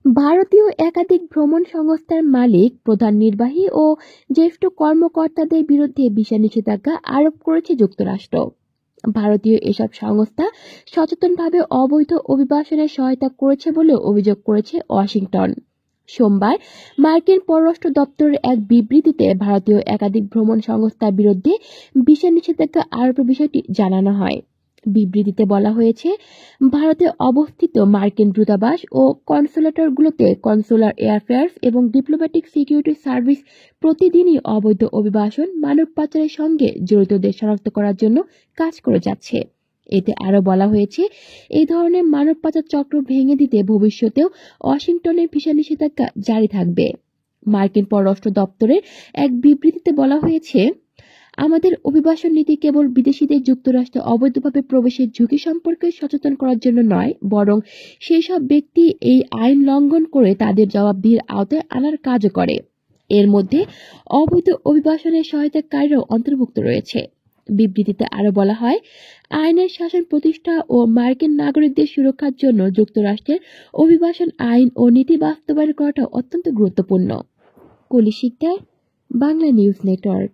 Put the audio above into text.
ভারতীয় একাধিক ভ্রমণ সংস্থার মালিক, প্রধান নির্বাহী ও জ্যেষ্ঠ কর্মকর্তাদের বিরুদ্ধে ভিসা নিষেধাজ্ঞা আরোপ করেছে যুক্তরাষ্ট্র। ভারতীয় এসব সংস্থা সচেতনভাবে অবৈধ অভিবাসনে সহায়তা করেছে বলে অভিযোগ করেছে ওয়াশিংটন। সোমবার মার্কিন পররাষ্ট্র দপ্তরের এক বিবৃতিতে ভারতীয় একাধিক ভ্রমণ সংস্থার বিরুদ্ধে ভিসা নিষেধাজ্ঞা আরোপের বিষয়টি জানানো হয়। বিবৃতিতে বলা হয়েছে, ভারতে অবস্থিত মার্কিন দূতাবাস ও কনসুলেটরগুলোতে কনসুলার অ্যাফেয়ার্স এবং ডিপ্লোম্যাটিক সিকিউরিটি সার্ভিস প্রতিদিনই অবৈধ অভিবাসন, মানব পাচারের সঙ্গে জড়িতদের শনাক্ত করার জন্য কাজ করে যাচ্ছে। এতে আরও বলা হয়েছে, এই ধরনের মানব পাচার চক্র ভেঙে দিতে ভবিষ্যতেও ওয়াশিংটনের ভিসা নিষেধাজ্ঞা জারি থাকবে। মার্কিন পররাষ্ট্র দপ্তরের এক বিবৃতিতে বলা হয়েছে, আমাদের অভিবাসন নীতি কেবল বিদেশিদের যুক্তরাষ্ট্রে অবৈধভাবে প্রবেশের ঝুঁকি সম্পর্কে সচেতন করার জন্য নয়, বরং সেই সব ব্যক্তি এই আইন লঙ্ঘন করে তাদের জবাবদিহির আওতায় আনার কাজও করে। এর মধ্যে অবৈধ অভিবাসনের সহায়তাকারীরাও অন্তর্ভুক্ত রয়েছে। বিবৃতিতে আরও বলা হয়, আইনের শাসন প্রতিষ্ঠা ও মার্কিন নাগরিকদের সুরক্ষার জন্য যুক্তরাষ্ট্রের অভিবাসন আইন ও নীতি বাস্তবায়ন করাটা অত্যন্ত গুরুত্বপূর্ণ। কলি শিকদার, বাংলা নিউজ নেটওয়ার্ক।